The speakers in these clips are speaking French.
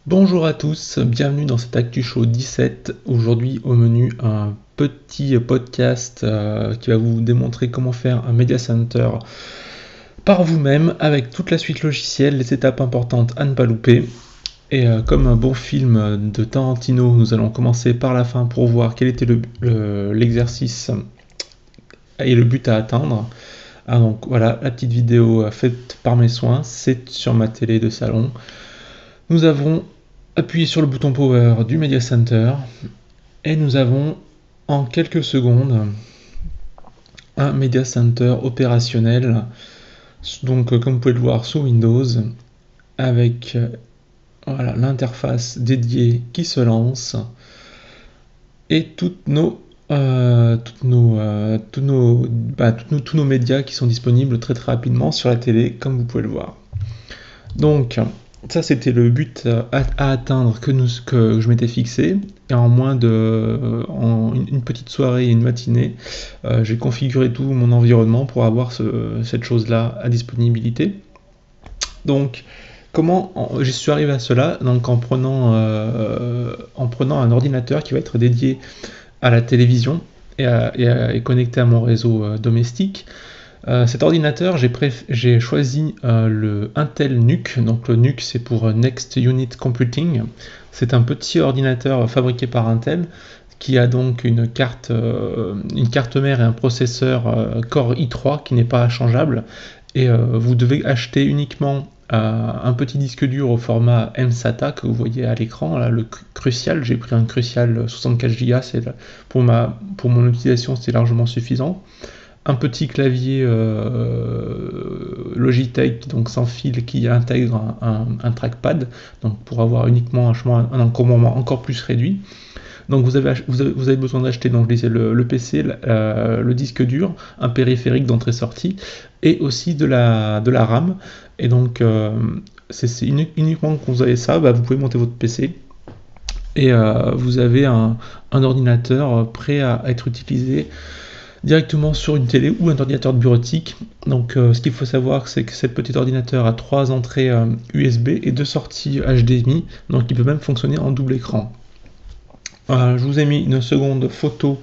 Bonjour à tous, bienvenue dans cet Actu Show 17. Aujourd'hui au menu un petit podcast qui va vous démontrer comment faire un Media Center par vous-même avec toute la suite logicielle, les étapes importantes à ne pas louper. Et comme un bon film de Tarantino, nous allons commencer par la fin pour voir quel était l'exercice et le but à atteindre. Donc voilà, la petite vidéo faite par mes soins, c'est sur ma télé de salon. Nous avons appuyé sur le bouton Power du Media Center et nous avons en quelques secondes un Media Center opérationnel, donc comme vous pouvez le voir sous Windows, avec voilà, l'interface dédiée qui se lance et tous nos médias qui sont disponibles très rapidement sur la télé, comme vous pouvez le voir. Donc ça c'était le but à atteindre que je m'étais fixé, et en une petite soirée et une matinée, j'ai configuré tout mon environnement pour avoir cette chose-là à disponibilité. Donc comment je suis arrivé à cela? Donc en prenant un ordinateur qui va être dédié à la télévision et connecté à mon réseau domestique. Cet ordinateur, j'ai choisi le Intel NUC. Donc le NUC, c'est pour Next Unit Computing. C'est un petit ordinateur fabriqué par Intel qui a donc une carte mère et un processeur Core i3 qui n'est pas changeable. Et vous devez acheter uniquement un petit disque dur au format mSATA que vous voyez à l'écran, là, le Crucial. J'ai pris un Crucial 64 Go, pour mon utilisation c'était largement suffisant. Un petit clavier Logitech donc sans fil qui intègre un trackpad, donc pour avoir uniquement un encombrement encore plus réduit. Donc vous avez besoin d'acheter, donc je disais, le PC, le disque dur, un périphérique d'entrée-sortie et aussi de la RAM. Et donc c'est uniquement quand vous avez ça, vous pouvez monter votre PC et vous avez un ordinateur prêt à être utilisé directement sur une télé ou un ordinateur de bureautique. Donc ce qu'il faut savoir, c'est que cet petit ordinateur a 3 entrées USB et 2 sorties HDMI, donc il peut même fonctionner en double écran. Je vous ai mis une seconde photo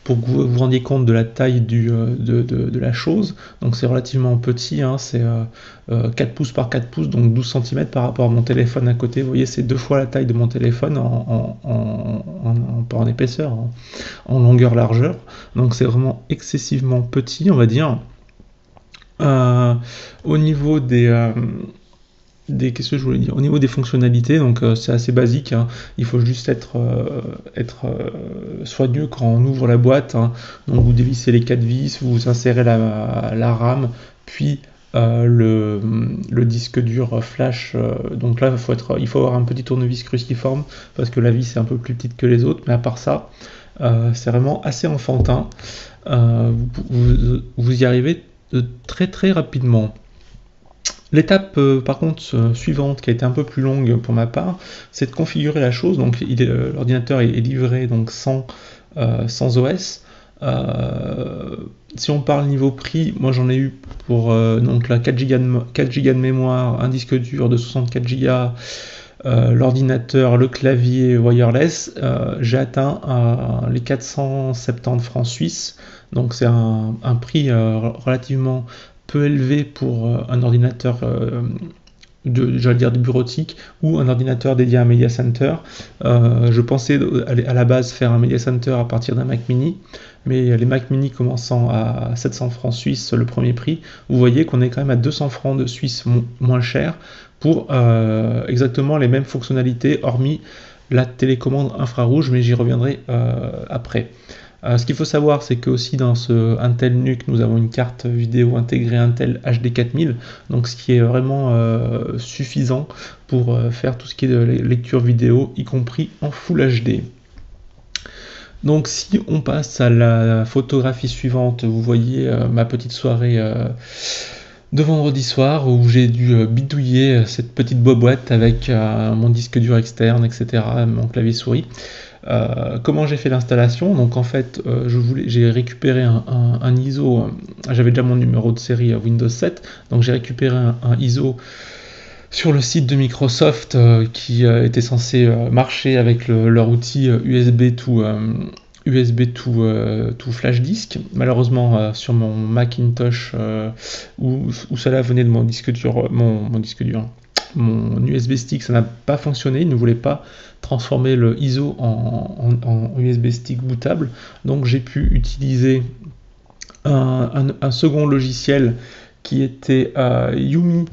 pour que vous vous rendiez compte de la taille de la chose. Donc c'est relativement petit, hein, c'est 4 pouces par 4 pouces, donc 12 cm par rapport à mon téléphone à côté. Vous voyez, c'est 2 fois la taille de mon téléphone pas en épaisseur, en longueur-largeur. Donc c'est vraiment excessivement petit, on va dire. Au niveau qu'est-ce que je voulais dire? Au niveau des fonctionnalités, donc c'est assez basique, hein. Il faut juste être soigneux quand on ouvre la boîte, hein. Donc vous dévissez les 4 vis, vous insérez la RAM, puis le disque dur flash. Donc là il faut avoir un petit tournevis cruciforme parce que la vis est un peu plus petite que les autres, mais à part ça c'est vraiment assez enfantin. Vous y arrivez très rapidement. L'étape par contre suivante, qui a été un peu plus longue pour ma part, c'est de configurer la chose. Donc l'ordinateur est livré donc sans OS. Si on parle niveau prix, moi j'en ai eu pour donc la 4 Go de mémoire, un disque dur de 64 Go, l'ordinateur, le clavier wireless. J'ai atteint les 470 francs suisses. Donc c'est un prix relativement peu élevé pour un ordinateur de bureautique ou un ordinateur dédié à un Media Center. Je pensais à la base faire un Media Center à partir d'un Mac Mini, mais les Mac Mini commençant à 700 francs suisses le premier prix, vous voyez qu'on est quand même à 200 francs de Suisse moins cher pour exactement les mêmes fonctionnalités, hormis la télécommande infrarouge, mais j'y reviendrai après. Ce qu'il faut savoir, c'est que aussi dans ce Intel NUC, nous avons une carte vidéo intégrée Intel HD 4000, donc ce qui est vraiment suffisant pour faire tout ce qui est de lecture vidéo, y compris en Full HD. Donc si on passe à la photographie suivante, vous voyez ma petite soirée de vendredi soir où j'ai dû bidouiller cette petite boîte avec mon disque dur externe, etc., mon clavier souris. Comment j'ai fait l'installation? Donc en fait, j'ai récupéré un ISO, j'avais déjà mon numéro de série Windows 7, donc j'ai récupéré un ISO sur le site de Microsoft qui était censé marcher avec leur outil USB to flash disk. Malheureusement, sur mon Macintosh où cela venait de mon disque dur, mon USB stick, ça n'a pas fonctionné. Il ne voulait pas transformer le ISO en USB stick bootable. Donc j'ai pu utiliser un second logiciel qui était Yumi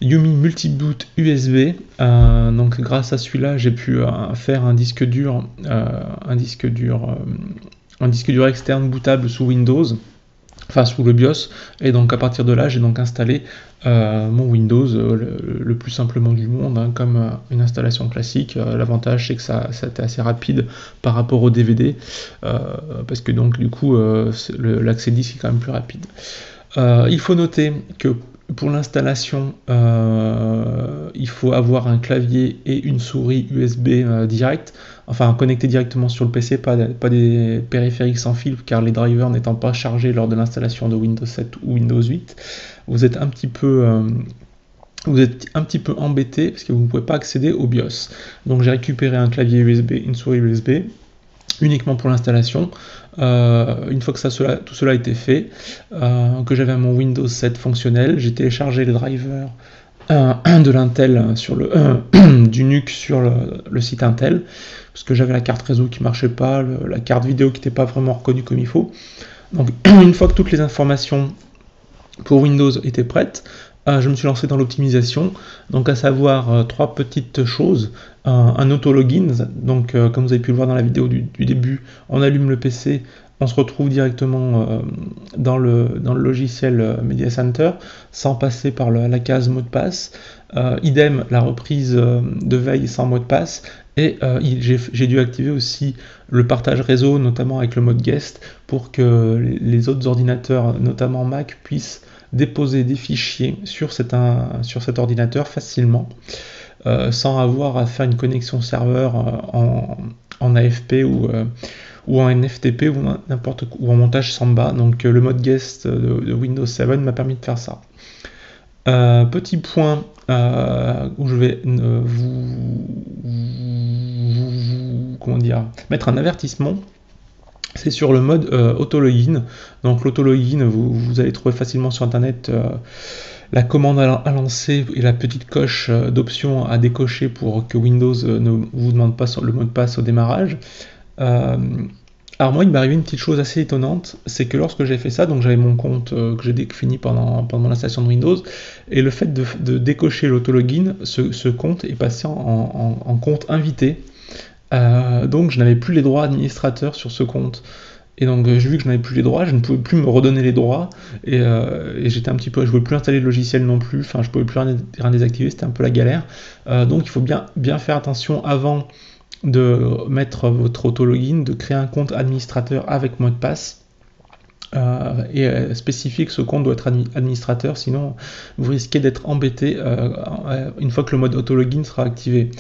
Multiboot USB. Donc grâce à celui-là, j'ai pu faire un disque dur externe bootable sous Windows, enfin sous le BIOS, et donc à partir de là, j'ai donc installé mon Windows le plus simplement du monde, hein, comme une installation classique. L'avantage, c'est que ça a été assez rapide par rapport au DVD, parce que donc du coup, l'accès disque est quand même plus rapide. Il faut noter que pour l'installation, il faut avoir un clavier et une souris USB direct, enfin connectés directement sur le PC, pas des périphériques sans fil, car les drivers n'étant pas chargés lors de l'installation de Windows 7 ou Windows 8, vous êtes un petit peu embêté parce que vous ne pouvez pas accéder au BIOS. Donc j'ai récupéré un clavier USB, une souris USB, uniquement pour l'installation. Une fois que tout cela a été fait, que j'avais mon Windows 7 fonctionnel, j'ai téléchargé les drivers de l'Intel du NUC sur le site Intel, parce que j'avais la carte réseau qui marchait pas, la carte vidéo qui n'était pas vraiment reconnue comme il faut. Donc une fois que toutes les informations pour Windows étaient prêtes, je me suis lancé dans l'optimisation, donc à savoir trois petites choses. Un auto-login, donc comme vous avez pu le voir dans la vidéo du début, on allume le PC, on se retrouve directement dans le logiciel Media Center, sans passer par la case mot de passe. Idem, la reprise de veille sans mot de passe. Et j'ai dû activer aussi le partage réseau, notamment avec le mode guest, pour que les autres ordinateurs, notamment Mac, puissent déposer des fichiers sur cet ordinateur facilement, sans avoir à faire une connexion serveur en AFP ou en NFTP ou en montage Samba. Donc le mode guest de Windows 7 m'a permis de faire ça. Petit point où je vais mettre un avertissement. C'est sur le mode auto-login. Donc l'auto-login, vous allez trouver facilement sur internet la commande à lancer et la petite coche d'options à décocher pour que Windows ne vous demande pas le mot de passe au démarrage. Alors moi, il m'est arrivé une petite chose assez étonnante, c'est que lorsque j'ai fait ça, donc j'avais mon compte que j'ai défini pendant l'installation de Windows, et le fait de décocher l'auto-login, ce compte est passé en compte invité. Donc je n'avais plus les droits administrateurs sur ce compte, et donc j'ai vu que je n'avais plus les droits, je ne pouvais plus me redonner les droits, et j'étais un petit peu, je pouvais plus installer le logiciel non plus, enfin je pouvais plus rien désactiver, c'était un peu la galère. Donc il faut bien faire attention avant de mettre votre auto-login, de créer un compte administrateur avec mot de passe, et spécifier que ce compte doit être administrateur, sinon vous risquez d'être embêté une fois que le mode auto-login sera activé.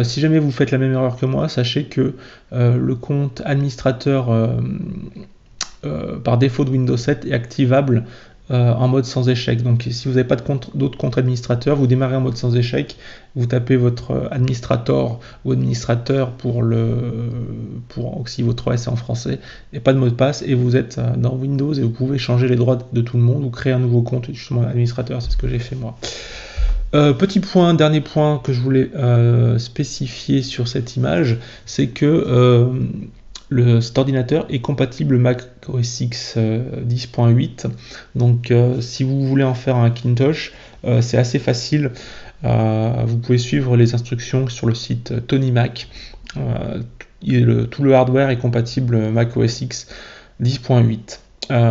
Si jamais vous faites la même erreur que moi, sachez que le compte administrateur par défaut de Windows 7 est activable en mode sans échec. Donc si vous n'avez pas d'autres comptes administrateurs, vous démarrez en mode sans échec, vous tapez votre administrator ou administrateur pour aussi votre OS en français, et pas de mot de passe, et vous êtes dans Windows et vous pouvez changer les droits de tout le monde ou créer un nouveau compte justement administrateur. C'est ce que j'ai fait moi. Dernier point que je voulais spécifier sur cette image, c'est que cet ordinateur est compatible Mac OS X 10.8, donc si vous voulez en faire un Macintosh, c'est assez facile. Vous pouvez suivre les instructions sur le site Tony Mac. tout le hardware est compatible Mac OS X 10.8.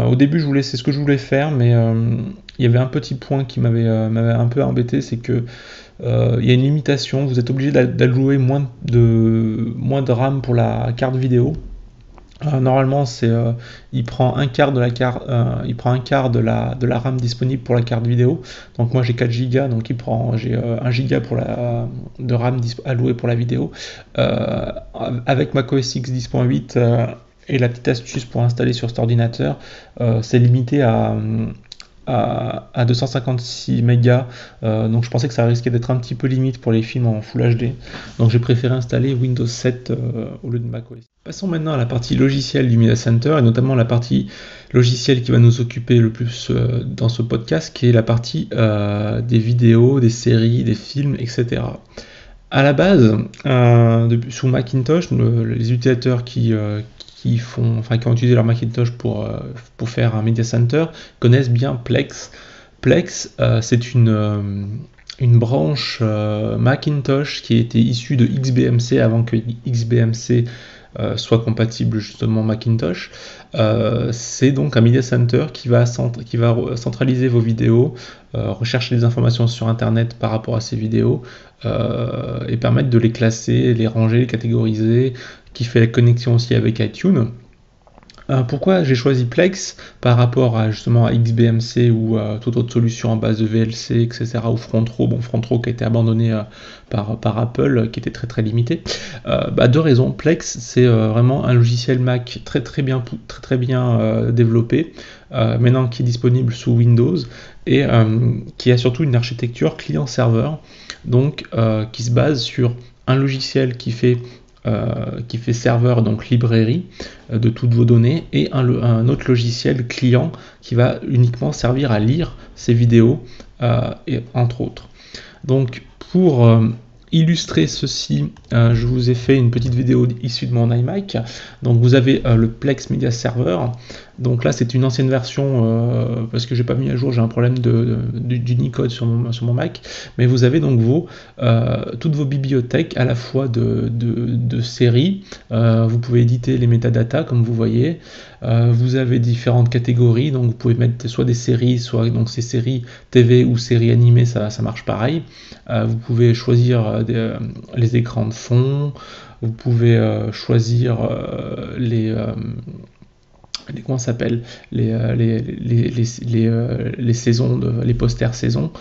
Au début, c'est ce que je voulais faire, mais il y avait un petit point qui m'avait un peu embêté, c'est que il y a une limitation, vous êtes obligé d'allouer moins de RAM pour la carte vidéo. Normalement, il prend un quart de la RAM disponible pour la carte vidéo. Donc moi j'ai 4 Go, donc j'ai 1 Go de RAM alloué pour la vidéo. Avec macOS X 10.8 et la petite astuce pour installer sur cet ordinateur, c'est limité à 256 mégas, donc je pensais que ça risquait d'être un petit peu limite pour les films en Full HD, donc j'ai préféré installer Windows 7 au lieu de macOS. Passons maintenant à la partie logicielle du Media Center, et notamment la partie logicielle qui va nous occuper le plus dans ce podcast, qui est la partie des vidéos, des séries, des films, etc. À la base, sous Macintosh, les utilisateurs qui ont utilisé leur Macintosh pour faire un Media Center connaissent bien Plex. Plex, c'est une branche Macintosh qui était issue de XBMC avant que XBMC soit compatible justement Macintosh. C'est donc un Media Center qui va centraliser vos vidéos, rechercher des informations sur Internet par rapport à ces vidéos et permettre de les classer, les ranger, les catégoriser, qui fait la connexion aussi avec iTunes. Pourquoi j'ai choisi Plex par rapport à justement à XBMC ou toute autre solution en base de VLC, etc. ou Frontro, Frontro qui a été abandonné par Apple, qui était très très limité. Deux raisons. Plex, c'est vraiment un logiciel Mac très bien développé, maintenant qui est disponible sous Windows et qui a surtout une architecture client-serveur, donc qui se base sur un logiciel qui fait serveur, donc librairie de toutes vos données, et un autre logiciel client qui va uniquement servir à lire ces vidéos, et entre autres. Donc pour illustrer ceci, je vous ai fait une petite vidéo issue de mon iMac. Donc vous avez le Plex Media Server. Donc là c'est une ancienne version parce que j'ai pas mis à jour, j'ai un problème d'Unicode sur mon Mac. Mais vous avez donc toutes vos bibliothèques à la fois de séries. Vous pouvez éditer les métadatas comme vous voyez. Vous avez différentes catégories, donc vous pouvez mettre soit des séries, soit donc ces séries TV ou séries animées, ça marche pareil. Vous pouvez choisir les écrans de fond, vous pouvez choisir les saisons, les posters saison.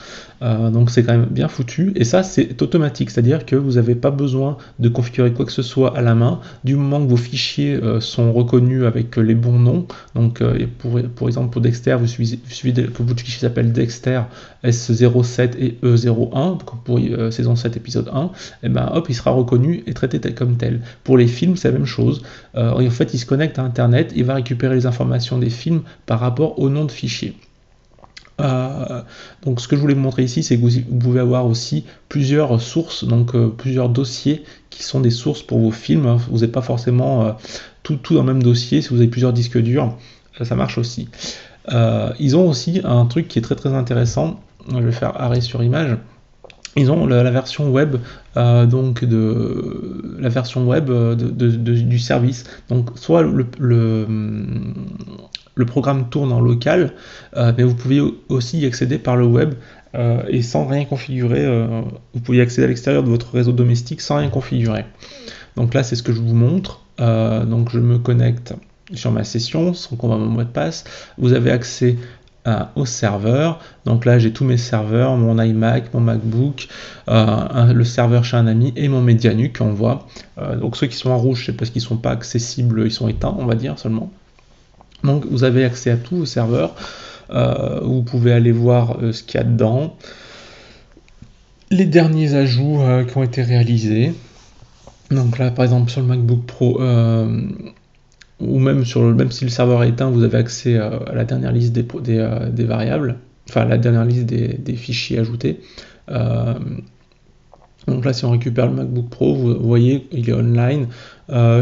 Donc c'est quand même bien foutu, et ça c'est automatique, c'est-à-dire que vous n'avez pas besoin de configurer quoi que ce soit à la main, du moment que vos fichiers sont reconnus avec les bons noms. Donc pour exemple pour Dexter, vous suffit que votre fichier s'appelle Dexter S07 et E01, donc pour saison 7 épisode 1, et il sera reconnu et traité comme tel. Pour les films c'est la même chose, en fait il se connecte à internet, il va récupérer les informations des films par rapport au nom de fichier. Donc ce que je voulais vous montrer ici, c'est que vous pouvez avoir aussi plusieurs sources, donc plusieurs dossiers qui sont des sources pour vos films. Vous n'avez pas forcément tout dans le même dossier. Si vous avez plusieurs disques durs, ça marche aussi. Ils ont aussi un truc qui est très très intéressant. Je vais faire arrêt sur image. Ils ont la version web, du service. Donc soit le programme tourne en local, mais vous pouvez aussi y accéder par le web et sans rien configurer. Vous pouvez y accéder à l'extérieur de votre réseau domestique sans rien configurer. Donc là, c'est ce que je vous montre. Donc je me connecte sur ma session, sans qu'on voit mon mot de passe. Vous avez accès au serveur. Donc là, j'ai tous mes serveurs, mon iMac, mon MacBook, le serveur chez un ami et mon MediaNuc qu'on voit. Donc ceux qui sont en rouge, c'est parce qu'ils ne sont pas accessibles, ils sont éteints, on va dire seulement. Donc vous avez accès à tous vos serveurs, vous pouvez aller voir ce qu'il y a dedans, les derniers ajouts qui ont été réalisés. Donc là par exemple sur le MacBook Pro, ou même si le serveur est éteint, vous avez accès à la dernière liste des variables, enfin la dernière liste des fichiers ajoutés. Donc là, si on récupère le MacBook Pro, vous voyez, il est online.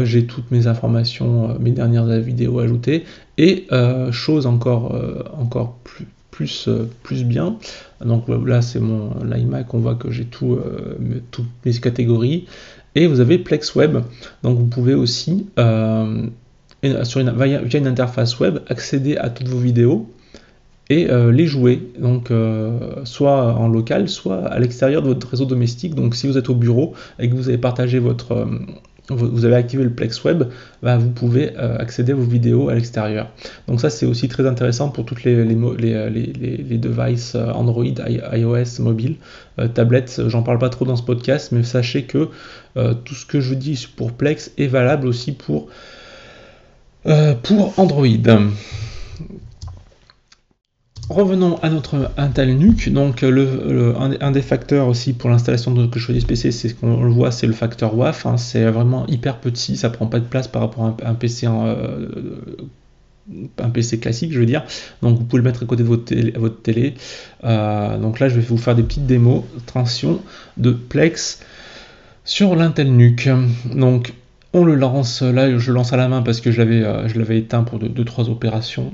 J'ai toutes mes informations, mes dernières vidéos ajoutées. Et chose encore plus bien. Donc là, c'est mon iMac. On voit que j'ai toutes mes catégories. et vous avez Plex Web. Donc vous pouvez aussi, via une interface web, accéder à toutes vos vidéos et les jouer, donc soit en local, soit à l'extérieur de votre réseau domestique. Donc si vous êtes au bureau et que vous avez partagé vous avez activé le Plex Web, bah, vous pouvez accéder à vos vidéos à l'extérieur. Donc ça c'est aussi très intéressant pour toutes les devices Android, iOS, mobile, tablettes. J'en parle pas trop dans ce podcast, mais sachez que tout ce que je dis pour Plex est valable aussi pour Android. Revenons à notre Intel NUC. Donc un des facteurs aussi pour l'installation que je choisis ce PC, c'est ce qu'on le voit, c'est le facteur WAF. Hein, c'est vraiment hyper petit, ça prend pas de place par rapport à un PC un PC classique, je veux dire. Donc vous pouvez le mettre à côté de votre télé. Donc là, je vais vous faire des petites démos traction de Plex sur l'Intel NUC. Donc on le lance, là je le lance à la main parce que je l'avais éteint pour 2-3 opérations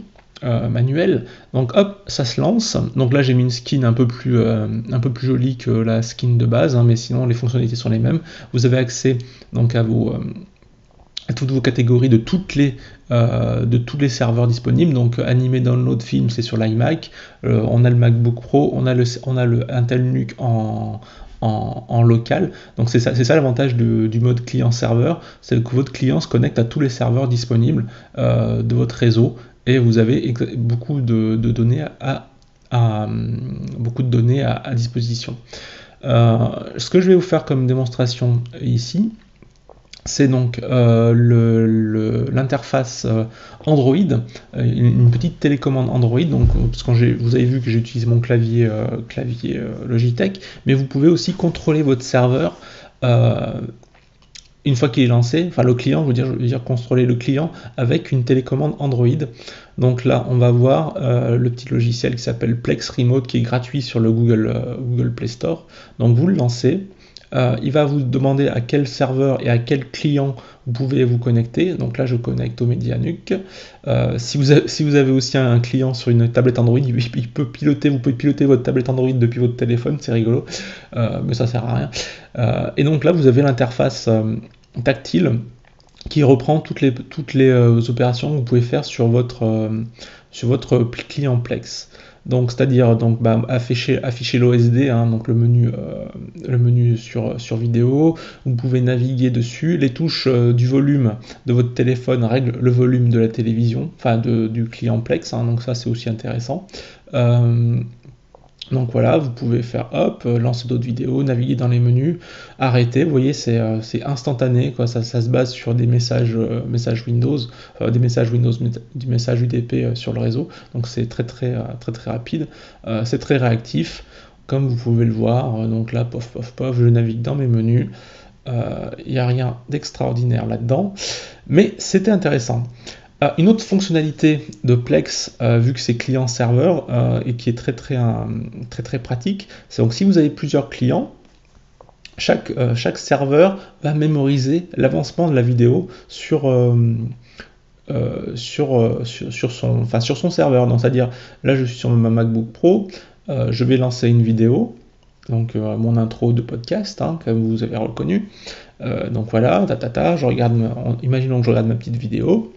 manuelles. Donc hop, ça se lance. Donc là j'ai mis une skin un peu plus jolie que la skin de base, hein, mais sinon les fonctionnalités sont les mêmes. Vous avez accès donc à toutes vos catégories de tous les serveurs disponibles. Donc animé, download, film, c'est sur l'iMac. On a le MacBook Pro, on a le Intel NUC en local. Donc c'est ça l'avantage du mode client-serveur, c'est que votre client se connecte à tous les serveurs disponibles de votre réseau et vous avez beaucoup de données à disposition. Ce que je vais vous faire comme démonstration ici, c'est donc l'interface Android, une petite télécommande Android. Donc, parce que vous avez vu que j'ai utilisé mon clavier Logitech, mais vous pouvez aussi contrôler votre serveur une fois qu'il est lancé. Enfin, le client, je veux dire contrôler le client avec une télécommande Android. Donc là, on va voir le petit logiciel qui s'appelle Plex Remote, qui est gratuit sur le Google Play Store. Donc vous le lancez. Il va vous demander à quel serveur et à quel client vous pouvez vous connecter. Donc là, je connecte au MediaNUC. Si vous avez aussi un client sur une tablette Android, vous pouvez piloter votre tablette Android depuis votre téléphone, c'est rigolo, mais ça sert à rien. Et donc là, vous avez l'interface tactile qui reprend toutes les opérations que vous pouvez faire sur votre client Plex. Donc c'est-à-dire afficher l'OSD, hein, donc le menu sur vidéo. Vous pouvez naviguer dessus. Les touches du volume de votre téléphone règlent le volume de la télévision, enfin du client Plex, hein, donc ça c'est aussi intéressant. Donc voilà, vous pouvez faire hop, lancer d'autres vidéos, naviguer dans les menus, arrêter. Vous voyez, c'est instantané, quoi. Ça se base sur des messages Windows, du message UDP sur le réseau. Donc c'est très rapide, c'est très réactif, comme vous pouvez le voir. Donc là, pof, je navigue dans mes menus. Il n'y a rien d'extraordinaire là-dedans, mais c'était intéressant. Une autre fonctionnalité de Plex, vu que c'est client-serveur et qui est très pratique, c'est donc si vous avez plusieurs clients, chaque serveur va mémoriser l'avancement de la vidéo sur son serveur. Donc c'est-à-dire, là je suis sur ma MacBook Pro, je vais lancer une vidéo, donc mon intro de podcast, hein, comme vous avez reconnu. Donc voilà, imaginons que je regarde ma petite vidéo.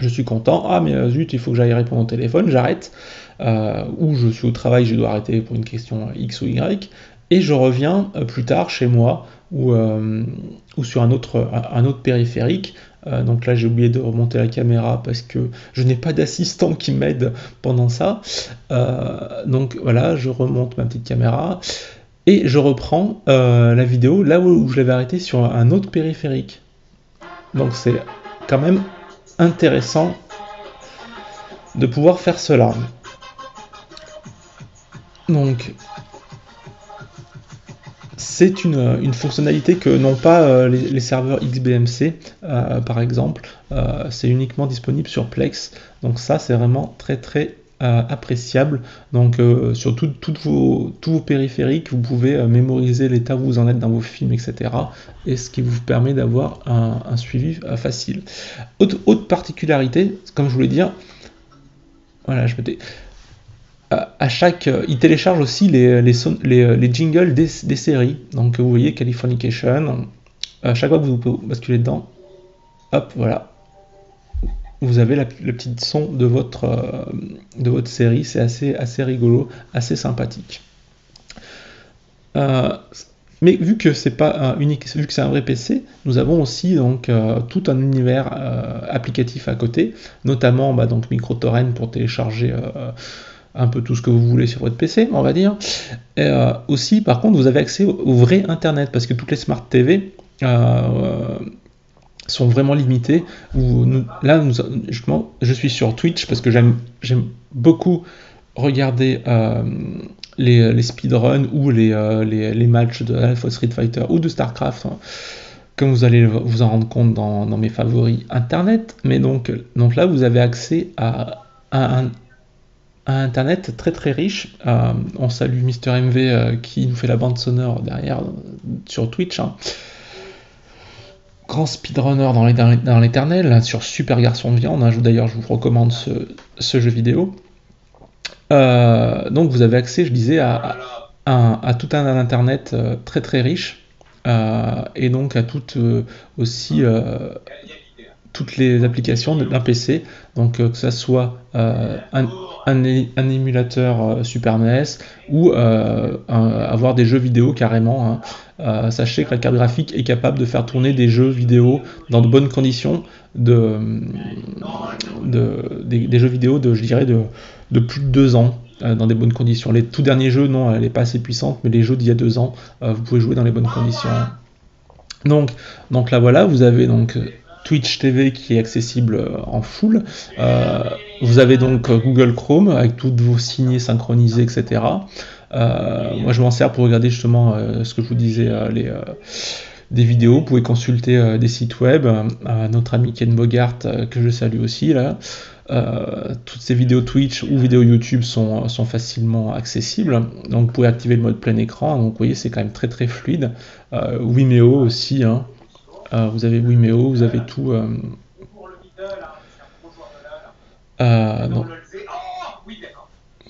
Je suis content, mais zut, il faut que j'aille répondre au téléphone, j'arrête, ou je suis au travail, je dois arrêter pour une question X ou Y, et je reviens plus tard chez moi, ou sur un autre périphérique. Donc là j'ai oublié de remonter la caméra parce que je n'ai pas d'assistant qui m'aide pendant ça. Donc voilà, je remonte ma petite caméra, et je reprends la vidéo là où je l'avais arrêtée sur un autre périphérique. Donc c'est quand même intéressant de pouvoir faire cela. Donc c'est une fonctionnalité que n'ont pas les serveurs XBMC par exemple. C'est uniquement disponible sur Plex, donc ça c'est vraiment très appréciable. Donc sur tous vos périphériques, vous pouvez mémoriser l'état où vous en êtes dans vos films, etc. Et ce qui vous permet d'avoir un suivi facile. Autre particularité, comme je voulais dire, voilà, il télécharge aussi les jingles des séries. Donc vous voyez Californication, chaque fois que vous basculez dedans, hop, voilà, vous avez le petit son de votre série. C'est assez rigolo, assez sympathique. Mais vu que c'est pas unique, vu que c'est un vrai PC, nous avons aussi donc tout un univers applicatif à côté, notamment donc MicroTorrent pour télécharger un peu tout ce que vous voulez sur votre PC, on va dire. Et aussi, par contre, vous avez accès au vrai Internet, parce que toutes les Smart TV sont vraiment limitées. Justement, je suis sur Twitch parce que j'aime beaucoup regarder les speedruns ou les matchs de Alpha Street Fighter ou de StarCraft, comme vous allez vous en rendre compte dans mes favoris Internet. Mais donc là, vous avez accès à un Internet très très riche. On salue Mister MV qui nous fait la bande sonore derrière sur Twitch. Grand speedrunner dans l'éternel, sur Super Garçon de Viande. D'ailleurs, je vous recommande ce jeu vidéo. Donc vous avez accès, je disais, à tout un Internet très très riche. Et donc à aussi toutes les applications d'un PC, donc que ça soit un émulateur Super NES ou avoir des jeux vidéo carrément. Sachez que la carte graphique est capable de faire tourner des jeux vidéo dans de bonnes conditions, des jeux vidéo je dirais de plus de 2 ans. Dans des bonnes conditions. Les tout derniers jeux, non, elle n'est pas assez puissante, mais les jeux d'il y a 2 ans, vous pouvez jouer dans les bonnes conditions. Donc là voilà, vous avez donc Twitch TV qui est accessible en full. Vous avez donc Google Chrome avec toutes vos signées synchronisées, etc. Moi je m'en sers pour regarder justement ce que je vous disais, des vidéos. Vous pouvez consulter des sites web. Notre ami Ken Bogart, que je salue aussi là. Toutes ces vidéos Twitch ou vidéos YouTube sont facilement accessibles. Donc vous pouvez activer le mode plein écran. Donc vous voyez, c'est quand même très très fluide. Vimeo aussi. Vous avez Vimeo, vous avez tout.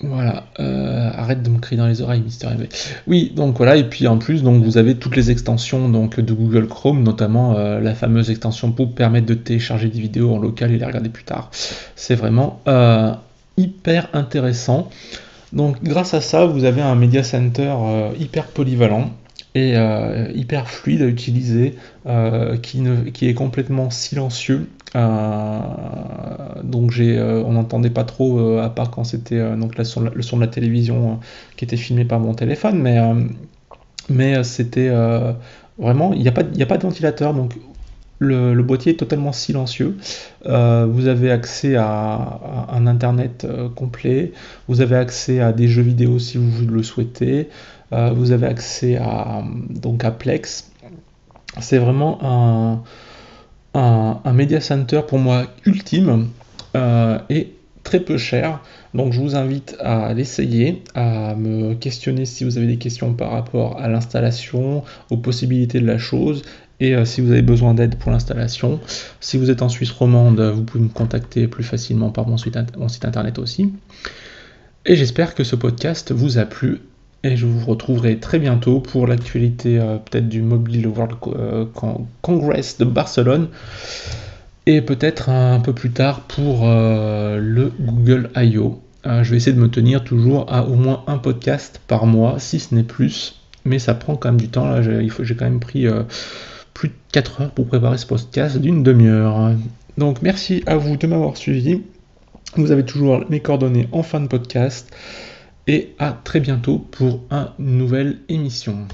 Voilà, arrête de me crier dans les oreilles, Mister MV. Oui, donc voilà, et puis en plus, donc vous avez toutes les extensions donc de Google Chrome, notamment la fameuse extension pour permettre de télécharger des vidéos en local et les regarder plus tard. C'est vraiment hyper intéressant. Donc grâce à ça, vous avez un media center hyper polyvalent et hyper fluide à utiliser, qui est complètement silencieux. Donc on n'entendait pas trop, à part quand c'était donc le son de la télévision qui était filmé par mon téléphone, mais c'était vraiment, il n'y a pas de ventilateur, donc le boîtier est totalement silencieux. Vous avez accès à un internet complet, vous avez accès à des jeux vidéo si vous le souhaitez, vous avez accès à Plex. C'est vraiment un media center pour moi ultime et très peu cher. Donc je vous invite à l'essayer, à me questionner si vous avez des questions par rapport à l'installation, aux possibilités de la chose, et si vous avez besoin d'aide pour l'installation. Si vous êtes en Suisse romande, vous pouvez me contacter plus facilement par mon site internet aussi. Et j'espère que ce podcast vous a plu. Et je vous retrouverai très bientôt pour l'actualité peut-être du Mobile World Congress de Barcelone. Et peut-être un peu plus tard pour le Google I.O. Je vais essayer de me tenir toujours à au moins un podcast par mois, si ce n'est plus. Mais ça prend quand même du temps. Là, j'ai quand même pris plus de 4 heures pour préparer ce podcast d'une demi-heure. Donc merci à vous de m'avoir suivi. Vous avez toujours mes coordonnées en fin de podcast. Et à très bientôt pour une nouvelle émission.